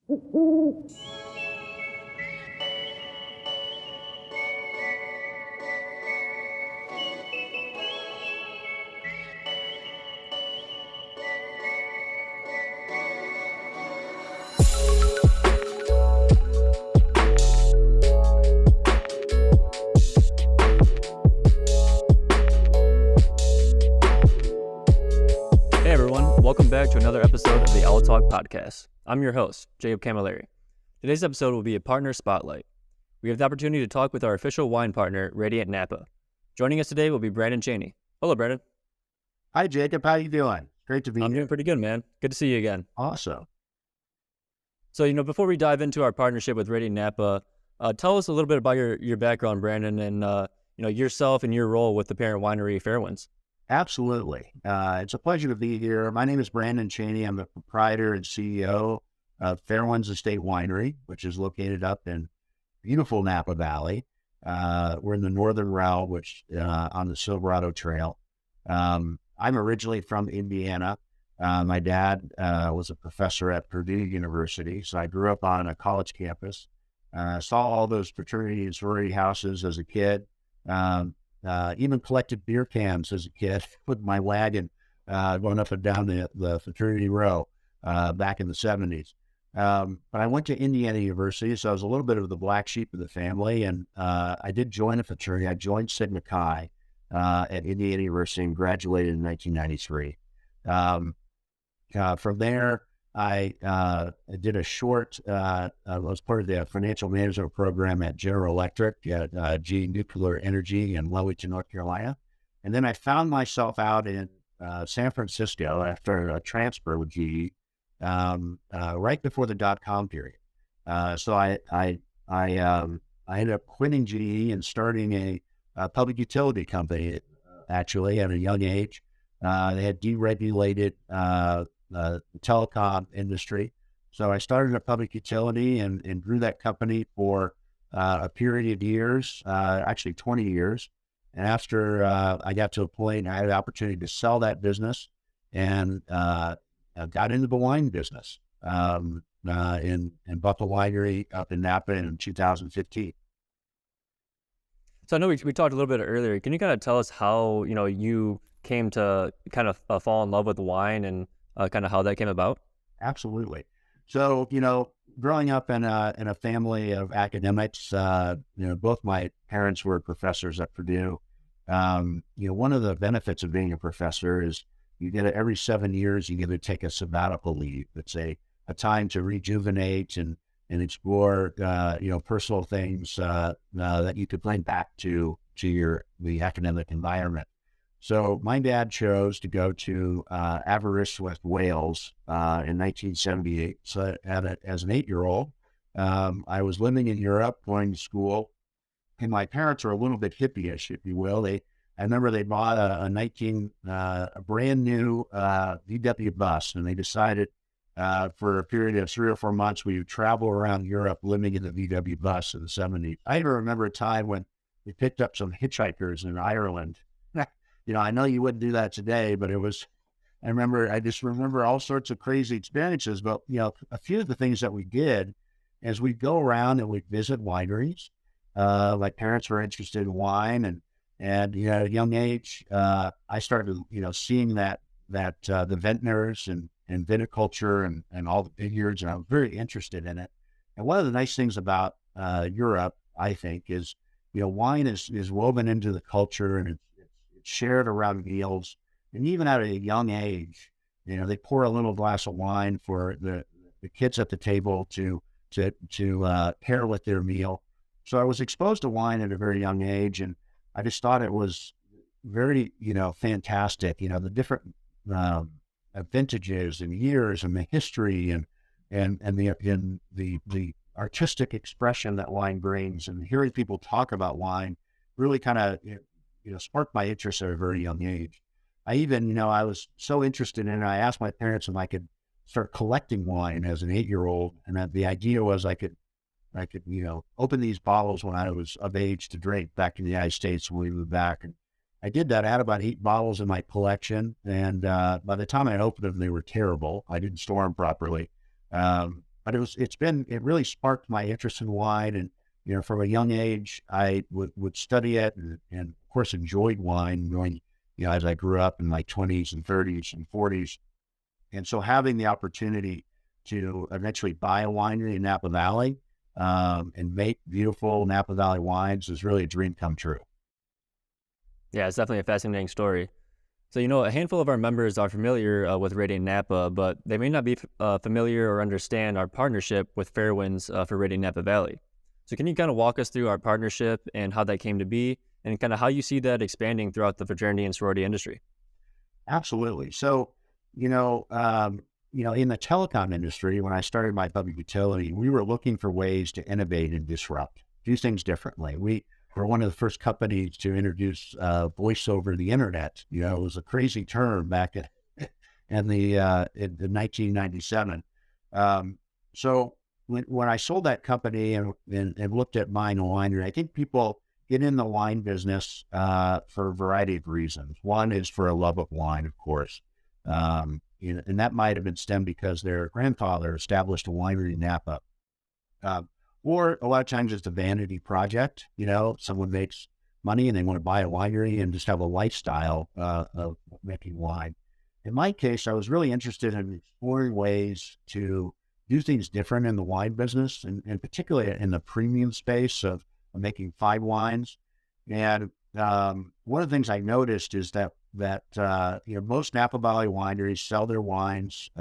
Hey everyone, welcome back to another episode of the Owl Talk podcast. I'm your host, Jacob Camilleri. Today's episode will be a partner spotlight. We have the opportunity to talk with our official wine partner, Radiant Napa. Joining us today will be Brandon Cheney. Hello, Brandon. Hi, Jacob. How you doing? Great to be I'm here. doing pretty good, man. Good to see you again. Awesome. So, before we dive into our partnership with Radiant Napa, tell us a little bit about your background, Brandon, and yourself and your role with the parent winery, Fairwinds. Absolutely. It's a pleasure to be here. My name is Brandon Cheney. I'm the proprietor and CEO of Fairwinds Estate Winery, which is located up in beautiful Napa Valley. We're in the Northern Realm, which on the Silverado Trail. I'm originally from Indiana. My dad was a professor at Purdue University, so I grew up on a college campus. Saw all those fraternity and sorority houses as a kid. Even collected beer cans as a kid with my wagon, going up and down the fraternity row back in the 70s. But I went to Indiana University, so I was a little bit of the black sheep of the family, and I did join a fraternity. I joined Sigma Chi at Indiana University and graduated in 1993. From there, I did a short, I was part of the financial management program at General Electric at GE Nuclear Energy in Lowington, North Carolina. And then I found myself out in San Francisco after a transfer with GE right before the dot-com period. So I ended up quitting GE and starting a public utility company, actually, at a young age. They had deregulated the telecom industry. So I started a public utility and grew that company for a period of years, actually 20 years. And after I got to a point, I had the opportunity to sell that business and got into the wine business in Buffalo Winery up in Napa in 2015. So I know we talked a little bit earlier. Can you kind of tell us how, you came to kind of fall in love with wine and kind of how that came about? Absolutely. So, growing up in a family of academics, both my parents were professors at Purdue. One of the benefits of being a professor is you get every 7 years, you get to take a sabbatical leave. It's a time to rejuvenate and explore, personal things that you could bring back to the academic environment. So my dad chose to go to Aberystwyth, Wales in 1978. So as an 8-year-old, I was living in Europe, going to school, and my parents were a little bit hippie-ish, if you will. I remember they bought a brand new VW bus, and they decided for a period of 3 or 4 months, we would travel around Europe living in the VW bus in the 70s. I even remember a time when we picked up some hitchhikers in Ireland. I know you wouldn't do that today, but I just remember all sorts of crazy experiences. But, a few of the things that we did is we'd go around and we'd visit wineries. My parents were interested in wine and at a young age, I started, seeing that the vintners and viticulture and all the vineyards, and I was very interested in it. And one of the nice things about Europe, I think, is, wine is woven into the culture and it's shared around meals. And even at a young age, they pour a little glass of wine for the kids at the table to pair with their meal. So I was exposed to wine at a very young age, and I just thought it was very, fantastic. The different vintages and years and the history and the artistic expression that wine brings, and hearing people talk about wine really kind of sparked my interest at a very young age. I even, I was so interested in it, I asked my parents if I could start collecting wine as an 8-year-old. And that the idea was I could, open these bottles when I was of age to drink back in the United States when we moved back. And I did that. I had about 8 bottles in my collection. And by the time I opened them, they were terrible. I didn't store them properly. but it really sparked my interest in wine. And, from a young age, I would study it and of course enjoyed wine going, as I grew up in my 20s and 30s and 40s. And so having the opportunity to eventually buy a winery in Napa Valley, and make beautiful Napa Valley wines is really a dream come true. Yeah, it's definitely a fascinating story. So, a handful of our members are familiar with Radiant Napa, but they may not be familiar or understand our partnership with Fairwinds for Radiant Napa Valley. So can you kind of walk us through our partnership and how that came to be and kind of how you see that expanding throughout the fraternity and sorority industry? Absolutely. So, in the telecom industry, when I started my public utility, we were looking for ways to innovate and disrupt, do things differently. We were one of the first companies to introduce voice over the internet. It was a crazy term back in 1997. So when I sold that company and looked at buying a winery, I think people get in the wine business for a variety of reasons. One is for a love of wine, of course. And that might have been stemmed because their grandfather established a winery in Napa. Or a lot of times it's a vanity project. Someone makes money and they want to buy a winery and just have a lifestyle of making wine. In my case, I was really interested in exploring ways to do things different in the wine business, and particularly in the premium space of making fine wines. And one of the things I noticed is that most Napa Valley wineries sell their wines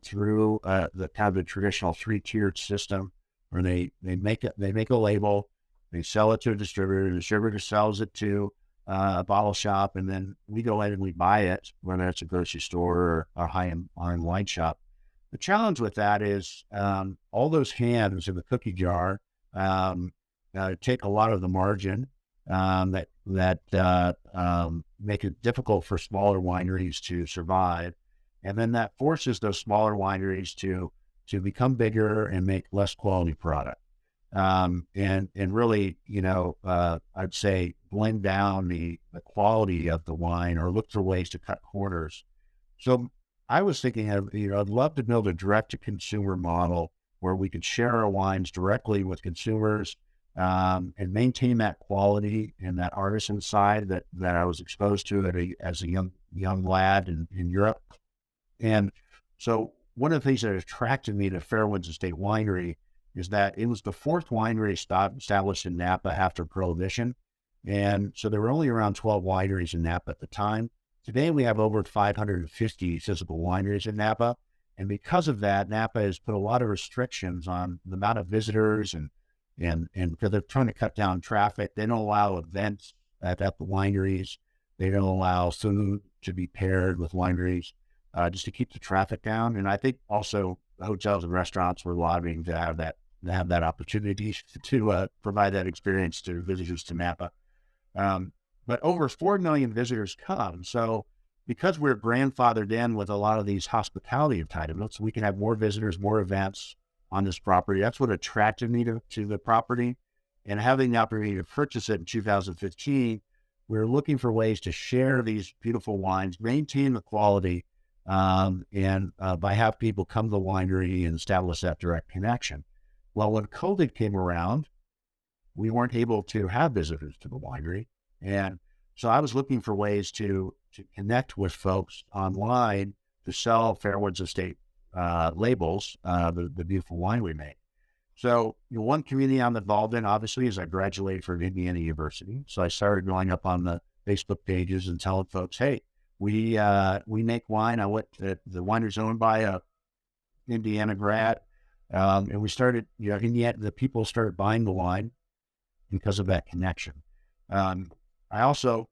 through the kind of the traditional 3-tiered system, where they make a label, they sell it to a distributor, the distributor sells it to a bottle shop, and then we go in and we buy it, whether it's a grocery store or a high-end wine shop. The challenge with that is all those hands in the cookie jar take a lot of the margin that make it difficult for smaller wineries to survive. And then that forces those smaller wineries to become bigger and make less quality product. And really, I'd say blend down the quality of the wine or look for ways to cut corners. So I was thinking I'd love to build a direct-to-consumer model where we could share our wines directly with consumers, and maintain that quality and that artisan side that I was exposed to as a young lad in Europe. And so one of the things that attracted me to Fairwinds Estate Winery is that it was the 4th winery established in Napa after Prohibition. And so there were only around 12 wineries in Napa at the time. Today, we have over 550 physical wineries in Napa. And because of that, Napa has put a lot of restrictions on the amount of visitors and because they're trying to cut down traffic. They don't allow events at the wineries. They don't allow food to be paired with wineries, just to keep the traffic down. And I think also hotels and restaurants were lobbying to have that opportunity to provide that experience to visitors to Napa. But over 4 million visitors come. So because we're grandfathered in with a lot of these hospitality entitlements, we can have more visitors, more events on this property. That's what attracted me to the property. And having the opportunity to purchase it in 2015, we were looking for ways to share these beautiful wines, maintain the quality, and by have people come to the winery and establish that direct connection. Well, when COVID came around, we weren't able to have visitors to the winery. And so I was looking for ways to connect with folks online to sell Fairwinds Estate labels, the beautiful wine we make. So one community I'm involved in, obviously, is I graduated from Indiana University. So I started going up on the Facebook pages and telling folks, hey, we make wine. The winery's owned by a Indiana grad. And we started, the people started buying the wine because of that connection. I also,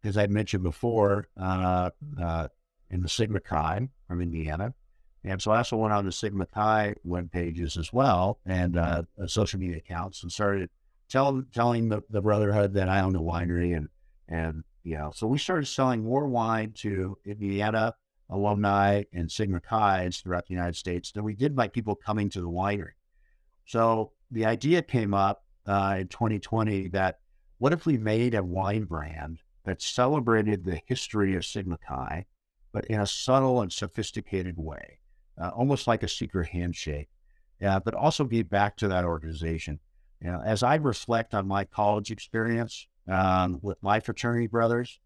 as I mentioned before, in the Sigma Chi from Indiana. And so I also went on the Sigma Chi web pages as well and social media accounts and started telling the brotherhood that I owned a winery. And so we started selling more wine to Indiana alumni and Sigma Chi's throughout the United States than we did by people coming to the winery. So the idea came up in 2020 that what if we made a wine brand that celebrated the history of Sigma Chi, but in a subtle and sophisticated way, almost like a secret handshake. but also give back to that organization. As I reflect on my college experience with my fraternity brothers,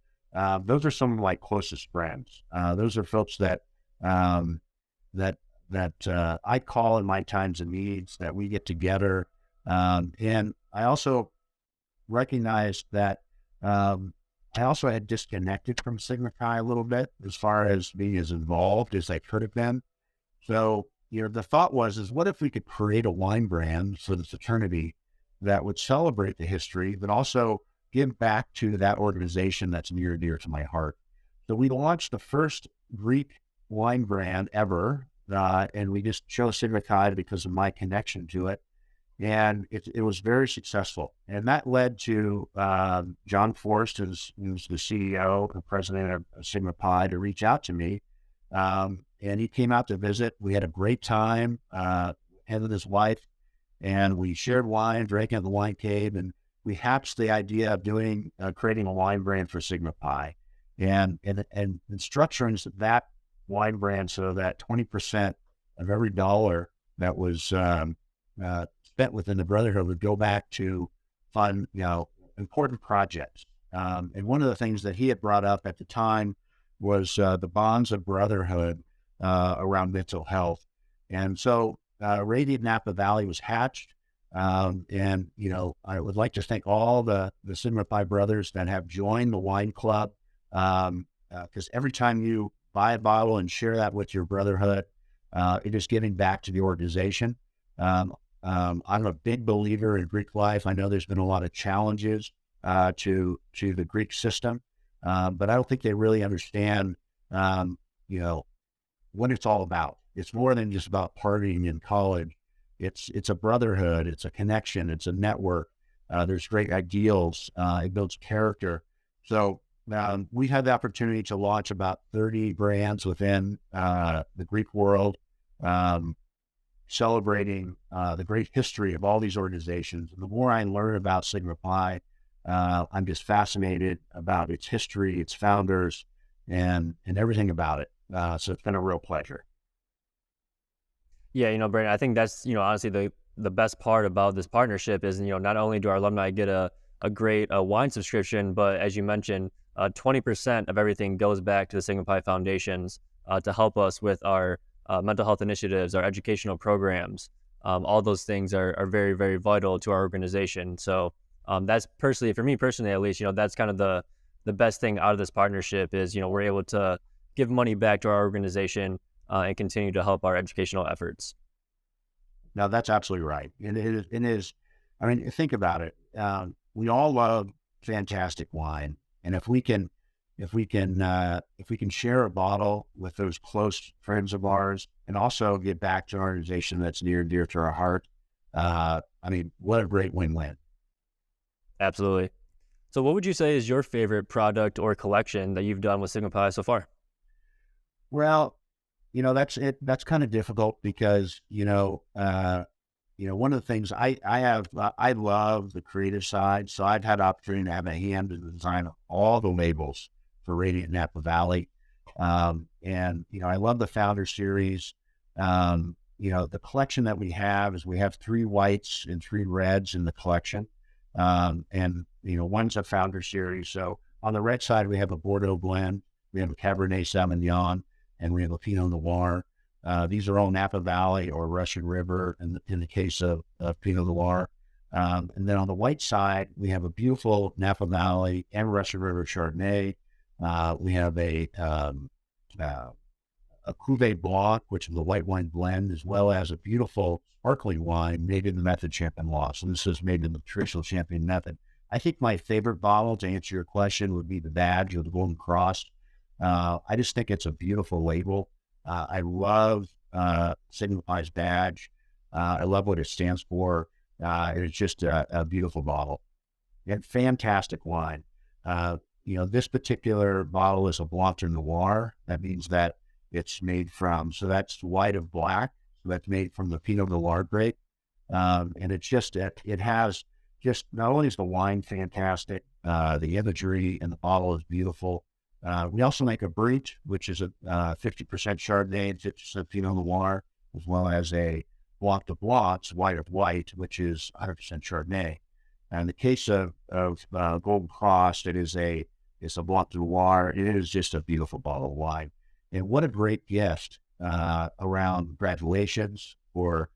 those are some of my closest friends. Those are folks that um, I call in my times of needs, that we get together. And I also recognized that I also had disconnected from Sigma Chi a little bit as far as being as involved as I could have been. So, the thought is what if we could create a wine brand for the fraternity that would celebrate the history, but also give back to that organization that's near and dear to my heart. So we launched the first Greek wine brand ever, and we just chose Sigma Chi because of my connection to it. And it was very successful. And that led to John Forrest, who's the CEO and president of Sigma Pi, to reach out to me. And he came out to visit. We had a great time, him and his wife, and we shared wine, drank at the wine cave, and we hatched the idea of creating a wine brand for Sigma Pi, and structuring that wine brand so that 20% of every dollar that was spent within the brotherhood would go back to fund, important projects. And one of the things that he had brought up at the time was the bonds of brotherhood around mental health. And so Radiant Napa Valley was hatched. And I would like to thank all the Sigma Pi brothers that have joined the wine club. Because every time you buy a bottle and share that with your brotherhood, it is giving back to the organization. I'm a big believer in Greek life. I know there's been a lot of challenges to the Greek system, but I don't think they really understand, what it's all about. It's more than just about partying in college. It's a brotherhood. It's a connection. It's a network. There's great ideals. It builds character. So we had the opportunity to launch about 30 brands within the Greek world, celebrating the great history of all these organizations. And the more I learn about Sigma Pi, I'm just fascinated about its history, its founders, and everything about it. So it's been a real pleasure. Yeah, Brandon, I think that's, honestly the best part about this partnership is, not only do our alumni get a great wine subscription, but as you mentioned, 20% of everything goes back to the Sigma Pi Foundations to help us with our mental health initiatives, our educational programs. All those things are very, very vital to our organization. So that's for me personally, at least, that's kind of the best thing out of this partnership is, we're able to give money back to our organization and continue to help our educational efforts. No, that's absolutely right. And it is, I mean, think about it. We all love fantastic wine. And if we can share a bottle with those close friends of ours and also get back to an organization that's near and dear to our heart, what a great win-win. Absolutely. So what would you say is your favorite product or collection that you've done with Sigma Pi so far? Well, that's it. That's kind of difficult because, one of the things I love the creative side. So I've had the opportunity to have a hand in the design of all the labels for Radiant Napa Valley. And I love the Founder Series. The collection that we have is we have 3 whites and 3 reds in the collection. And one's a Founder Series. So on the red side, we have a Bordeaux blend, we have a Cabernet Sauvignon, and we have a Pinot Noir. These are all Napa Valley or Russian River in the case of Pinot Noir. And then on the white side, we have a beautiful Napa Valley and Russian River Chardonnay. We have a Cuvée Blanc, which is the white wine blend, as well as a beautiful sparkling wine made in the method Champenois. So this is made in the traditional Champagne method. I think my favorite bottle, to answer your question, would be the badge or the Golden Cross. I just think it's a beautiful label. I love Sigma Pi's badge. I love what it stands for. It's just a beautiful bottle and fantastic wine. This particular bottle is a Blanc de Noir. That means that it's made from, so that's white of black. So that's made from the Pinot Noir grape. And it's just, it has just, not only is the wine fantastic, the imagery and the bottle is beautiful. We also make a Brut, which is a 50% Chardonnay and 50% Pinot Noir, as well as a Blanc de Blanc, white of white, which is 100% Chardonnay. And in the case of Golden Cross, it's a Blanc de Loire. It is just a beautiful bottle of wine. And what a great gift around graduations, for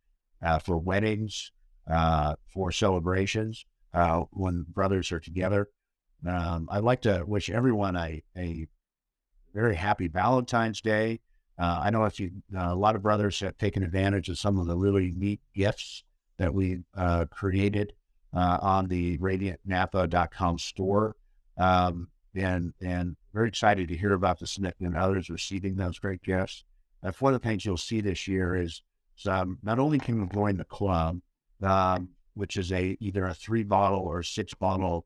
weddings, for celebrations, when brothers are together. I'd like to wish everyone a very happy Valentine's Day. I know a lot of brothers have taken advantage of some of the really neat gifts that we created on the RadiantNapa.com store. And very excited to hear about the significant others receiving those great gifts. One of the things you'll see this year is not only can you join the club, which is either a 3-bottle or 6-bottle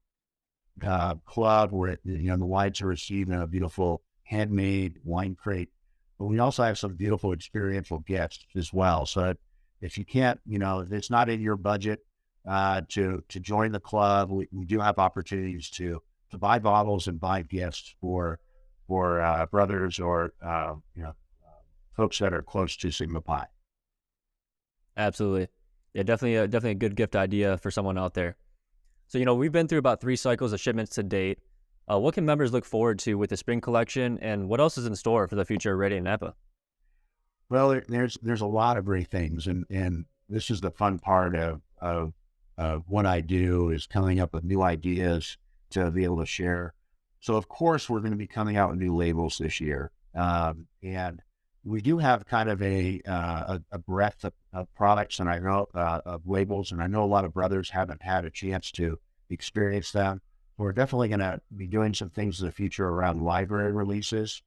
club where the wines are received in a beautiful handmade wine crate, but we also have some beautiful experiential gifts as well. So if you can't, if it's not in your budget to join the club, we do have opportunities to buy bottles and buy gifts for brothers or folks that are close to Sigma Pi. Absolutely. Yeah, definitely a good gift idea for someone out there. So, we've been through about 3 cycles of shipments to date. What can members look forward to with the spring collection, and what else is in store for the future of Radiant Napa? Well, there's a lot of great things, and this is the fun part of what I do, is coming up with new ideas to be able to share. So, of course, we're going to be coming out with new labels this year, and we do have kind of a breadth of products, and I know of labels, and I know a lot of brothers haven't had a chance to experience them. We're definitely going to be doing some things in the future around library releases,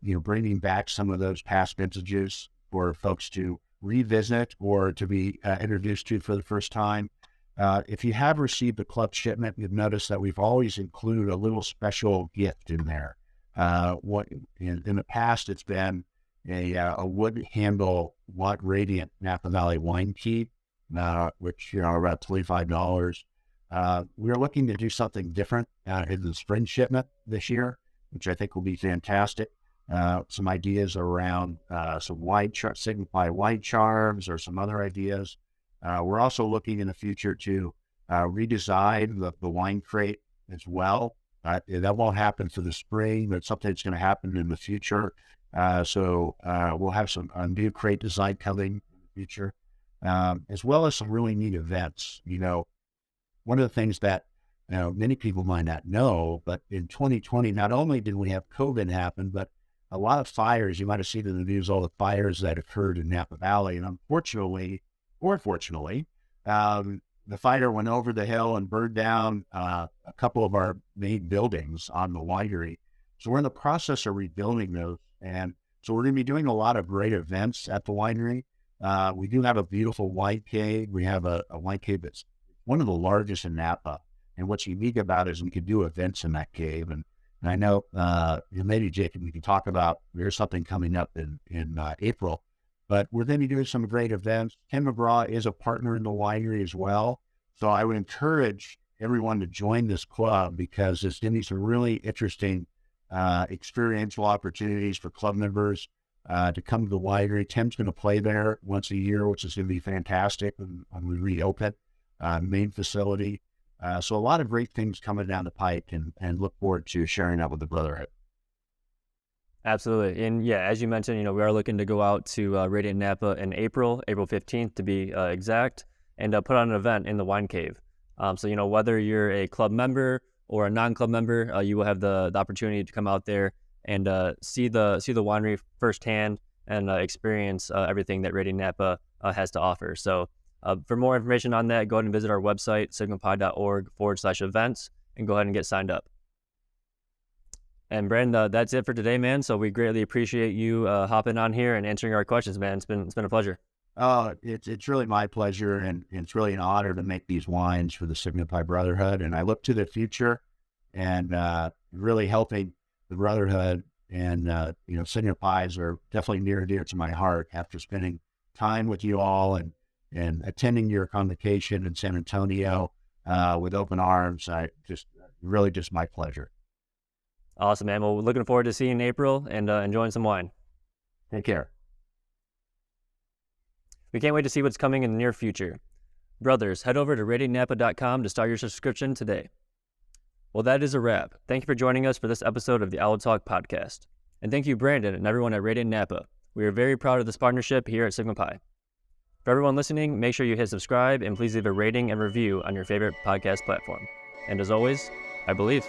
bringing back some of those past vintages for folks to revisit or to be introduced to for the first time. If you have received a club shipment, you've noticed that we've always included a little special gift in there. In the past, it's been a wood handle Radiant Napa Valley wine key, which are about $25. We're looking to do something different in the spring shipment this year, which I think will be fantastic. Some ideas around some Sigma Pi wine charms or some other ideas. We're also looking in the future to redesign the wine crate as well. That won't happen for the spring, but something that's going to happen in the future. So we'll have a new crate design coming in the future, as well as some really neat events. One of the things that many people might not know, but in 2020, not only did we have COVID happen, but a lot of fires. You might have seen in the news all the fires that occurred in Napa Valley, and unfortunately, or fortunately, the fire went over the hill and burned down a couple of our main buildings on the winery. So we're in the process of rebuilding those. And so we're going to be doing a lot of great events at the winery. We do have a beautiful wine cave. We have a wine cave that's one of the largest in Napa. And what's unique about it is we can do events in that cave. And I know maybe, Jacob, we can talk about, there's something coming up in April. But we're going to be doing some great events. Ken McGraw is a partner in the winery as well. So I would encourage everyone to join this club, because it's going to be some really interesting experiential opportunities for club members to come to the winery. Tim's going to play there once a year, which is going to be fantastic when we reopen main facility. So a lot of great things coming down the pike, and look forward to sharing that with the Brotherhood. Absolutely. And yeah, as you mentioned, we are looking to go out to Radiant Napa in April 15th to be exact, and put on an event in the wine cave. So, whether you're a club member or a non-club member, you will have the opportunity to come out there and see the winery firsthand and experience everything that Radiant Napa has to offer. So for more information on that, go ahead and visit our website, sigmapi.org/events, and go ahead and get signed up. And Brandon, that's it for today, man. So we greatly appreciate you hopping on here and answering our questions, man. It's been a pleasure. It's really my pleasure, and it's really an honor to make these wines for the Sigma Pi Brotherhood. And I look to the future and really helping the Brotherhood. And Sigma Pi's are definitely near and dear to my heart after spending time with you all and attending your convocation in San Antonio with open arms. Really just my pleasure. Awesome, man. Well, we're looking forward to seeing you in April and enjoying some wine. Take care. We can't wait to see what's coming in the near future. Brothers, head over to radiantnapa.com to start your subscription today. Well, that is a wrap. Thank you for joining us for this episode of the Owl Talk podcast. And thank you, Brandon, and everyone at Radiant Napa. We are very proud of this partnership here at Sigma Pi. For everyone listening, make sure you hit subscribe and please leave a rating and review on your favorite podcast platform. And as always, I believe.